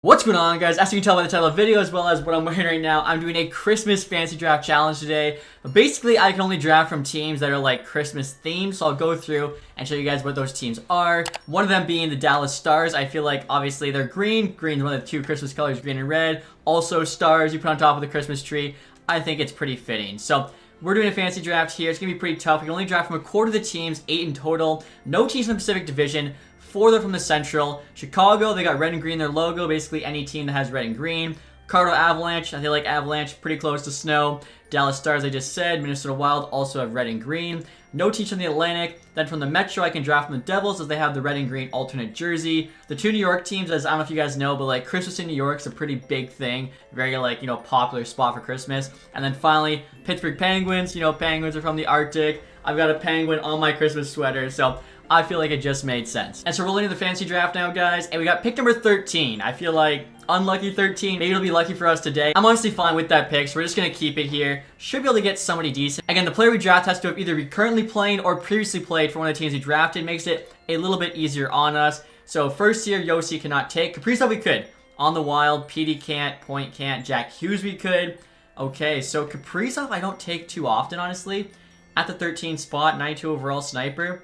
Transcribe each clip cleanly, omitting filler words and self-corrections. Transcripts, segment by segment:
What's going on, guys? As you can tell by the title of the video as well as what I'm wearing right now, I'm doing a Christmas fantasy draft challenge today. But basically, I can only draft from teams that are like Christmas themed, so I'll go through and show you guys what those teams are. One of them being the Dallas Stars. I feel like obviously they're green. Green is one of the two Christmas colors, green and red. Also stars you put on top of the Christmas tree. I think it's pretty fitting. So we're doing a fantasy draft here. It's going to be pretty tough. We can only draft from a quarter of the teams, 8 in total. No teams in the Pacific Division. 4 they're from the Central. Chicago, they got red and green in their logo. Basically, any team that has red and green. Colorado Avalanche, I feel like Avalanche, pretty close to snow. Dallas Stars, I just said. Minnesota Wild also have red and green. No teams from the Atlantic. Then from the Metro, I can draft from the Devils as they have the red and green alternate jersey. The 2 New York teams, as I don't know if you guys know, but like Christmas in New York is a pretty big thing. Very like, popular spot for Christmas. And then finally, Pittsburgh Penguins. Penguins are from the Arctic. I've got a penguin on my Christmas sweater, so I feel like it just made sense. And so we're rolling into the fantasy draft now, guys. And we got pick number 13. I feel like unlucky 13. Maybe it'll be lucky for us today. I'm honestly fine with that pick, so we're just going to keep it here. Should be able to get somebody decent. Again, the player we draft has to have either be currently playing or previously played for one of the teams we drafted. Makes it a little bit easier on us. So first here, Yossi cannot take. Kaprizov we could. On the Wild, PD can't. Point can't. Jack Hughes we could. Okay, so Kaprizov I don't take too often, honestly. At the 13 spot, 92 overall sniper.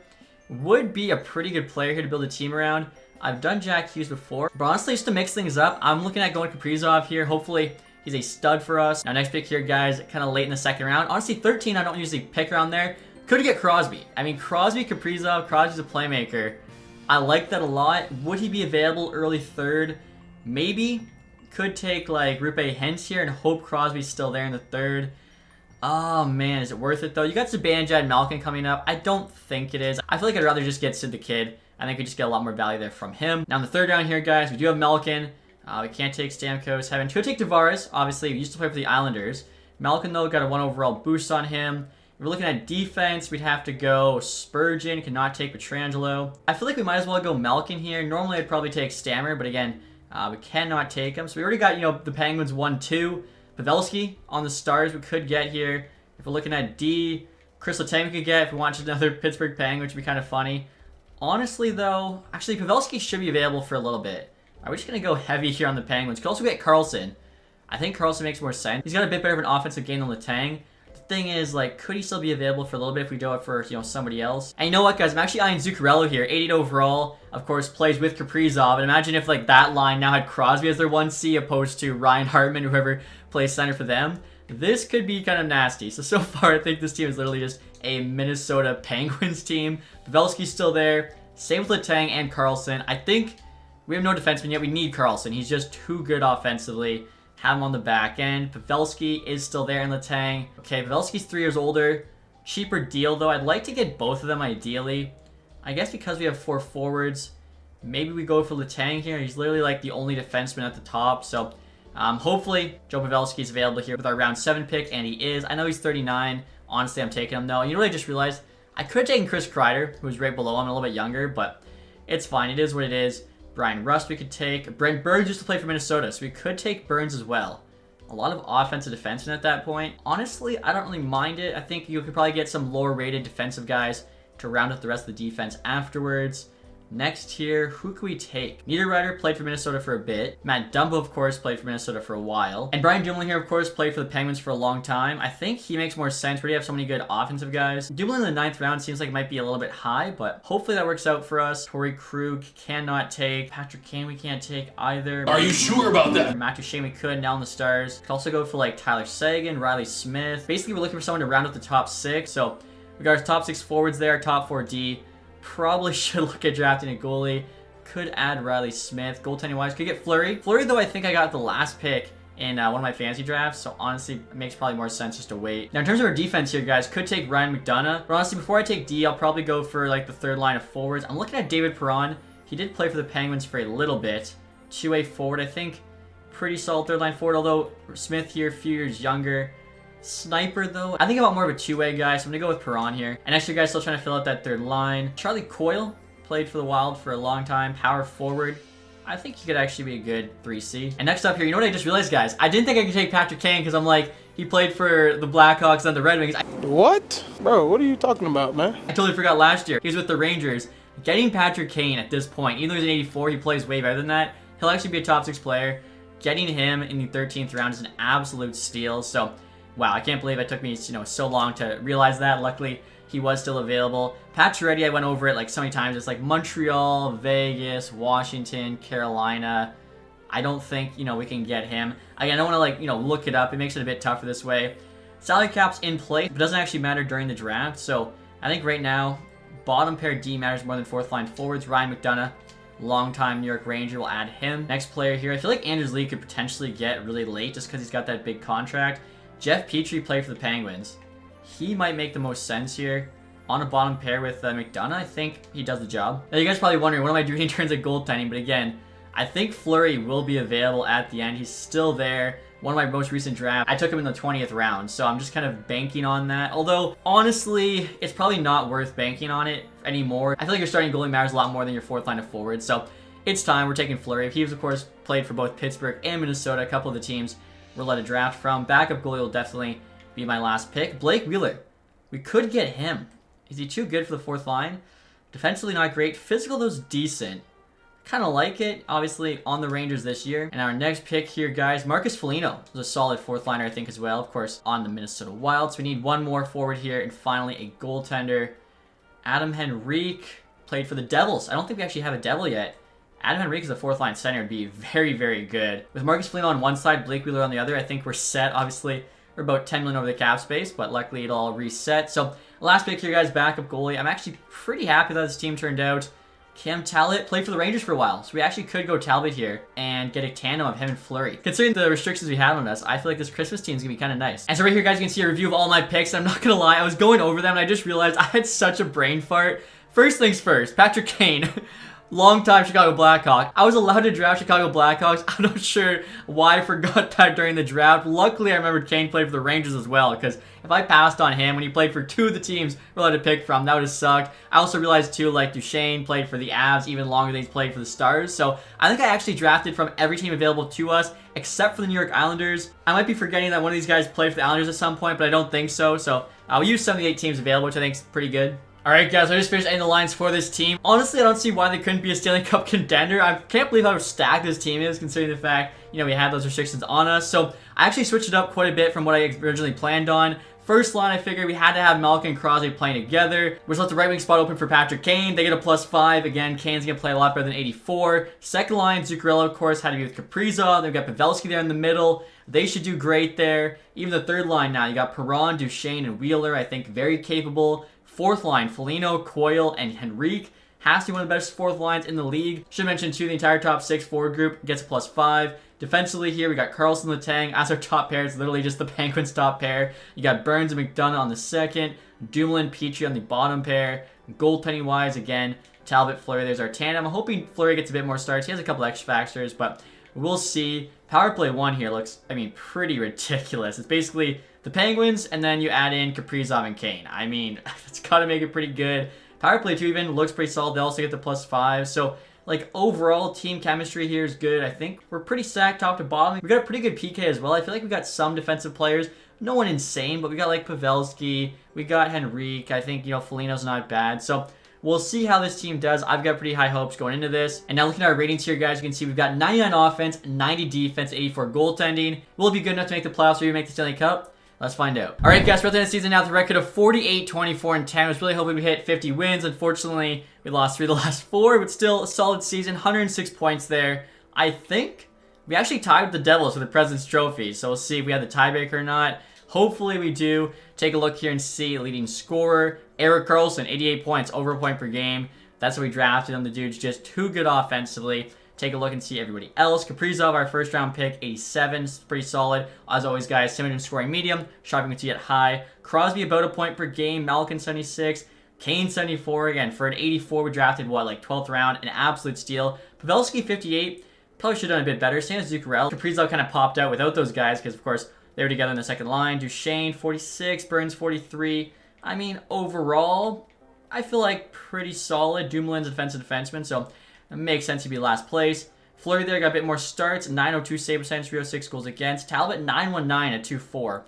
Would be a pretty good player here to build a team around. I've done Jack Hughes before, but honestly, just to mix things up, I'm looking at going Kaprizov here. Hopefully, he's a stud for us. Now, next pick here, guys, kind of late in the second round. Honestly, 13, I don't usually pick around there. Could get Crosby. I mean, Crosby, Kaprizov, Crosby's a playmaker. I like that a lot. Would he be available early third? Maybe. Could take, like, Rupe Hintz here and hope Crosby's still there in the third. Oh, man, is it worth it, though? You got Zibanejad Malkin coming up. I don't think it is. I feel like I'd rather just get Sid the Kid. I think we just get a lot more value there from him. Now, in the third round here, guys, we do have Malkin. We can't take Stamkos. Having to take Tavares. Obviously, we used to play for the Islanders. Malkin, though, got a 1 overall boost on him. If we're looking at defense, we'd have to go Spurgeon. Cannot take Pietrangelo. I feel like we might as well go Malkin here. Normally, I'd probably take Stammer, but again, we cannot take him. So we already got, the Penguins 1-2. Pavelski on the Stars we could get here. If we're looking at D, Chris Letang we could get if we want just another Pittsburgh Penguin, which would be kind of funny. Honestly, though, actually, Pavelski should be available for a little bit. Are we just going to go heavy here on the Penguins? Could also get Carlson. I think Carlson makes more sense. He's got a bit better of an offensive game than Letang. The thing is, like, could he still be available for a little bit if we do it for, somebody else? And you know what, guys? I'm actually eyeing Zuccarello here. 88 overall, of course, plays with Kaprizov. And imagine if, like, that line now had Crosby as their 1C opposed to Ryan Hartman, whoever plays center for them. This could be kind of nasty. So far, I think this team is literally just a Minnesota Penguins team. Pavelski's still there. Same with Letang and Carlson. I think we have no defenseman yet. We need Carlson. He's just too good offensively. Have him on the back end. Pavelski is still there in Letang. Okay, Pavelski's 3 years older. Cheaper deal, though. I'd like to get both of them, ideally. I guess because we have 4 forwards, maybe we go for Letang here. He's literally like the only defenseman at the top. So hopefully Joe Pavelski is available here with our round 7 pick, and he is. I know he's 39. Honestly, I'm taking him, though. You know what I just realized? I could have taken Chris Kreider, who's right below him, a little bit younger, but it's fine. It is what it is. Brian Rust we could take. Brent Burns used to play for Minnesota, so we could take Burns as well. A lot of offensive defensemen at that point. Honestly, I don't really mind it. I think you could probably get some lower-rated defensive guys to round up the rest of the defense afterwards. Next here, who could we take? Niederreiter played for Minnesota for a bit. Matt Dumbo, of course, played for Minnesota for a while. And Brian Dumoulin here, of course, played for the Penguins for a long time. I think he makes more sense. We already have so many good offensive guys. Dumoulin in the 9th round seems like it might be a little bit high, but hopefully that works out for us. Torrey Krug cannot take. Patrick Kane we can't take either. Are you sure about that? Matt Duchene we could, now in the Stars. Could also go for like Tyler Seguin, Riley Smith. Basically, we're looking for someone to round up the top 6. So we got our top 6 forwards there, top 4 D. Probably should look at drafting a goalie. Could add Riley Smith. Goaltending wise, could get Fleury. Fleury, though, I think I got the last pick in one of my fantasy drafts, so honestly, it makes probably more sense just to wait. Now, in terms of our defense here, guys, could take Ryan McDonough. But honestly, before I take D, I'll probably go for like the 3rd line of forwards. I'm looking at David Perron. He did play for the Penguins for a little bit. 2-way forward, I think. Pretty solid 3rd line forward, although Smith here, a few years younger. Sniper, though, I think about more of a 2-way guy, so I'm going to go with Perron here. And actually, guys, still trying to fill out that 3rd line. Charlie Coyle played for the Wild for a long time. Power forward. I think he could actually be a good 3C. And next up here, you know what I just realized, guys? I didn't think I could take Patrick Kane because I'm like, he played for the Blackhawks and the Red Wings. What? Bro, what are you talking about, man? I totally forgot last year. He was with the Rangers. Getting Patrick Kane at this point, even though he's an 84, he plays way better than that. he'll actually be a top 6 player. Getting him in the 13th round is an absolute steal. So, wow, I can't believe it took me, so long to realize that. Luckily, he was still available. Pacioretty, I went over it like so many times. It's like Montreal, Vegas, Washington, Carolina. I don't think, we can get him. Again, I don't want to look it up. It makes it a bit tougher this way. Salary cap's in place, but doesn't actually matter during the draft. So I think right now, bottom pair D matters more than fourth line forwards. Ryan McDonagh, longtime New York Ranger, will add him. Next player here, I feel like Anders Lee could potentially get really late just because he's got that big contract. Jeff Petrie played for the Penguins. He might make the most sense here. On a bottom pair with McDonagh, I think he does the job. Now you guys are probably wondering, what am I doing in terms of goaltending? But again, I think Fleury will be available at the end. He's still there. One of my most recent drafts, I took him in the 20th round, so I'm just kind of banking on that. Although, honestly, it's probably not worth banking on it anymore. I feel like your starting goalie matters a lot more than your fourth line of forwards, so it's time. We're taking Fleury. He's, of course, played for both Pittsburgh and Minnesota, a couple of the teams we're let a draft from. Backup goalie will definitely be my last pick. Blake Wheeler. We could get him. Is he too good for the fourth line? Defensively, not great. Physical, though, is decent. Kind of like it, obviously, on the Rangers this year. And our next pick here, guys, Marcus Foligno was a solid fourth liner, I think, as well. Of course, on the Minnesota Wild. So we need one more forward here, and finally a goaltender. Adam Henrique played for the Devils. I don't think we actually have a Devil yet. Adam Henrique as a fourth line center would be very, very good. With Marcus Foligno on one side, Blake Wheeler on the other, I think we're set. Obviously, we're about 10 million over the cap space, but luckily it all reset. So last pick here, guys, backup goalie. I'm actually pretty happy that this team turned out. Cam Talbot played for the Rangers for a while, so we actually could go Talbot here and get a tandem of him and Fleury. Considering the restrictions we have on us, I feel like this Christmas team is going to be kind of nice. And so right here, guys, you can see a review of all my picks. I'm not going to lie, I was going over them and I just realized I had such a brain fart. First things first, Patrick Kane. Long-time Chicago Blackhawk. I was allowed to draft Chicago Blackhawks. I'm not sure why I forgot that during the draft. Luckily, I remembered Kane played for the Rangers as well, because if I passed on him when he played for two of the teams we're allowed to pick from, that would have sucked. I also realized, too, like Duchesne played for the Avs even longer than he's played for the Stars. So I think I actually drafted from every team available to us, except for the New York Islanders. I might be forgetting that one of these guys played for the Islanders at some point, but I don't think so. So I'll use some of the 8 teams available, which I think is pretty good. Alright guys, I just finished adding the lines for this team. Honestly, I don't see why they couldn't be a Stanley Cup contender. I can't believe how stacked this team is, considering the fact, we had those restrictions on us. So I actually switched it up quite a bit from what I originally planned on. First line, I figured we had to have Malkin and Crosby playing together, which left the right wing spot open for Patrick Kane. They get a +5. Again, Kane's going to play a lot better than 84. Second line, Zuccarello, of course, had to be with Kaprizov. They've got Pavelski there in the middle. They should do great there. Even the third line now, you got Perron, Duchesne, and Wheeler. I think very capable. Fourth line, Foligno, Coyle, and Henrique. Has to be one of the best fourth lines in the league. Should mention, too, the entire top 6 forward group gets a +5. Defensively here, we got Carlson, Letang as our top pair. It's literally just the Penguins' top pair. You got Burns and McDonagh on the second. Dumoulin, Petrie on the bottom pair. Goaltending-wise, again, Talbot, Fleury. There's our tandem. I'm hoping Fleury gets a bit more starts. He has a couple X factors, but we'll see. Power play 1 here looks, pretty ridiculous. It's basically the Penguins, and then you add in Kaprizov and Kane. It's got to make it pretty good. Power play 2 even looks pretty solid. They also get the +5. So, overall team chemistry here is good. I think we're pretty stacked top to bottom. We got a pretty good PK as well. I feel like we got some defensive players. No one insane, but we got, Pavelski. We got Henrique. I think, Foligno's not bad. So, we'll see how this team does. I've got pretty high hopes going into this. And now looking at our ratings here, guys, you can see we've got 99 offense, 90 defense, 84 goaltending. Will it be good enough to make the playoffs or even make the Stanley Cup? Let's find out. All right, guys, we're at the end of the season now with a record of 48, 24, and 10. I was really hoping we hit 50 wins. Unfortunately, we lost 3 of the last 4, but still a solid season. 106 points there. I think we actually tied with the Devils for the President's Trophy, so we'll see if we have the tiebreaker or not. Hopefully we do. Take a look here and see leading scorer, Erik Karlsson, 88 points, over a point per game. That's what we drafted him. The dude's just too good offensively. Take a look and see everybody else. Kaprizov, our first round pick, 87. It's pretty solid. As always, guys, Simmons scoring medium. Shopping with at high. Crosby about a point per game. Malkin 76. Kane 74. Again, for an 84, we drafted, 12th round. An absolute steal. Pavelski 58. Probably should have done a bit better. Same as Zuccarello. Kaprizov kind of popped out without those guys because, of course, they were together in the second line. Duchesne 46. Burns 43. Overall, I feel like pretty solid. Dumoulin's a defensive defenseman, so it makes sense to be last place. Fleury there got a bit more starts. 902 save percentage, 306 goals against. Talbot 919 at 2-4.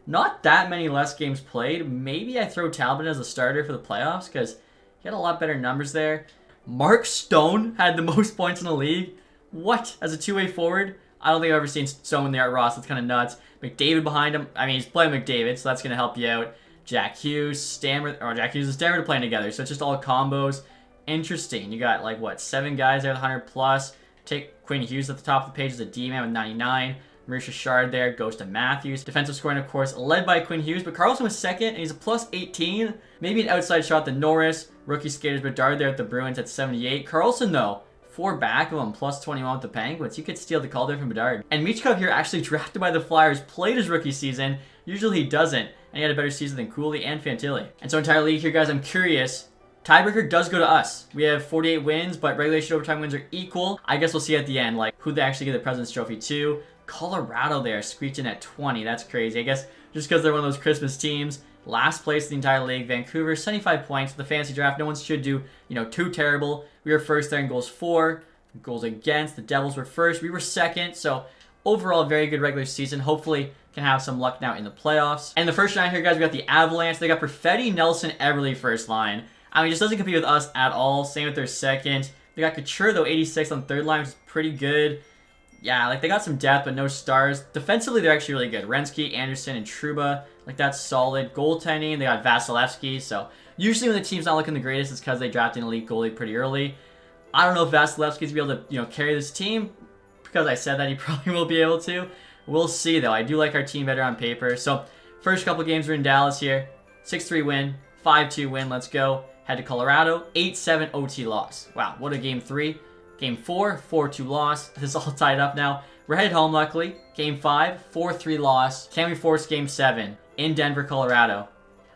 Not that many less games played. Maybe I throw Talbot as a starter for the playoffs because he had a lot better numbers there. Mark Stone had the most points in the league. What? As a two-way forward? I don't think I've ever seen someone there at Ross. That's kind of nuts. McDavid behind him. I mean, he's playing McDavid, so that's going to help you out. Jack Hughes, Stammer, or Jack Hughes and Stammer playing together, so it's just all combos. Interesting. You got, like, what, 7 guys there with 100 plus. Take Quinn Hughes at the top of the page as a D-man with 99. Maurice Richard there goes to Matthews. Defensive scoring, of course, led by Quinn Hughes, but Carlson was second, and he's a plus 18. Maybe an outside shot to Norris. Rookie skaters Bedard there at the Bruins at 78. Carlson, though, 4 back of him, plus 21 with the Penguins. You could steal the call there from Bedard. And Michkov here, actually drafted by the Flyers, played his rookie season. Usually he doesn't, and he had a better season than Cooley and Fantilli. And so entire league here, guys, I'm curious. Tiebreaker does go to us. We have 48 wins, but regulation overtime wins are equal. I guess we'll see at the end, like, who they actually get the President's Trophy to. Colorado there, squeaked in at 20. That's crazy. I guess just because they're one of those Christmas teams. Last place in the entire league. Vancouver, 75 points. The fantasy draft, no one should do, too terrible. We were first there in goals for. Goals against. The Devils were first. We were second. So overall, very good regular season. Hopefully can have some luck now in the playoffs. And the first line here, guys, we got the Avalanche. They got Perfetti, Nelson, Eberle first line. I mean, just doesn't compete with us at all. Same with their second. They got Couture, though, 86 on the third line, which is pretty good. Yeah, like, they got some depth, but no stars. Defensively, they're actually really good. Renski, Anderson, and Trouba. Like, that's solid. Goaltending, they got Vasilevsky. So, usually when the team's not looking the greatest, it's because they drafted an elite goalie pretty early. I don't know if Vasilevsky's going to be able to, carry this team. Because I said that he probably will be able to. We'll see, though. I do like our team better on paper. So, first couple games, we're in Dallas here. 6-3 win. 5-2 win. Let's go. Head to Colorado. 8-7 OT loss. Wow, what a game 3. Game 4, 4-2 loss. This is all tied up now. We're headed home, luckily. Game 5, 4-3 loss. Can we force Game 7 in Denver, Colorado?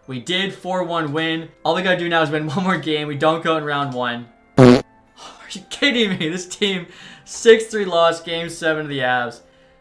We did 4-1 win. All we gotta do now is win one more game. We don't go in round 1. Are you kidding me? This team, 6-3 loss, Game 7 to the Avs.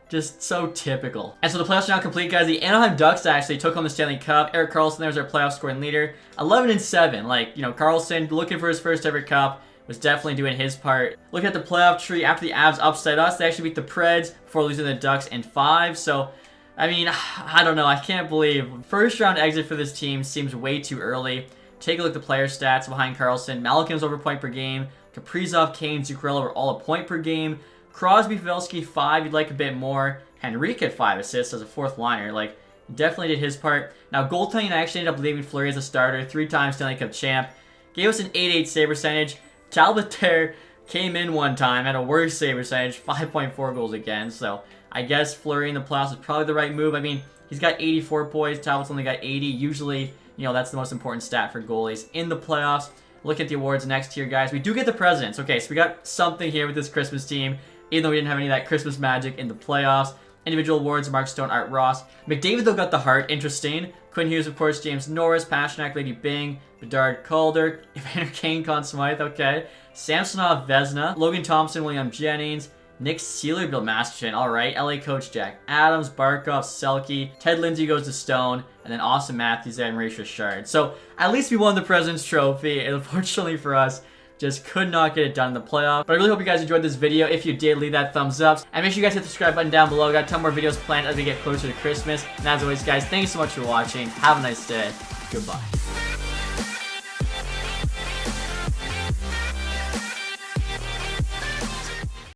Just so typical. And so the playoffs are now complete, guys. The Anaheim Ducks actually took home the Stanley Cup. Erik Karlsson there was our playoff scoring leader. 11-7. Like, Karlsson looking for his first ever cup. Was definitely doing his part. Looking at the playoff tree, after the Avs upset us, they actually beat the Preds before losing the Ducks in 5. So, I mean, I don't know. I can't believe. First round exit for this team seems way too early. Take a look at the player stats behind Karlsson. Malkin's over point per game. Kaprizov, Kane, Zuccarello were all a point per game. Crosby, Pavelski, 5. You'd like a bit more. Henrique had 5 assists as a 4th liner. Like, definitely did his part. Now, goaltending, I actually ended up leaving Fleury as a starter. 3-time Stanley Cup champ. Gave us an 8.8 save percentage. Talbot there came in one time, had a worse save percentage, 5.4 goals against. So I guess Fleury in the playoffs is probably the right move. I mean, he's got 84 points. Talbot's only got 80. Usually, that's the most important stat for goalies in the playoffs. Look at the awards next here, guys. We do get the Presidents. Okay, so we got something here with this Christmas team, even though we didn't have any of that Christmas magic in the playoffs. Individual awards, Mark Stone, Art Ross. McDavid, though, got the Hart. Interesting. Quinn Hughes, of course, James Norris, Pasternak, Lady Byng, Bedard, Calder, Evander Kane, Conn Smythe, okay. Samsonov, Vezina, Logan Thompson, William Jennings, Nick Seeler, Bill Masterton, alright. LA coach Jack Adams, Barkov, Selke, Ted Lindsay goes to Stone, and then Austin Matthews there and Maurice Richard. So, at least we won the President's Trophy, and unfortunately for us, just could not get it done in the playoff. But I really hope you guys enjoyed this video. If you did, leave that thumbs up. And make sure you guys hit the subscribe button down below. Got a ton more videos planned as we get closer to Christmas. And as always, guys, thanks so much for watching. Have a nice day. Goodbye.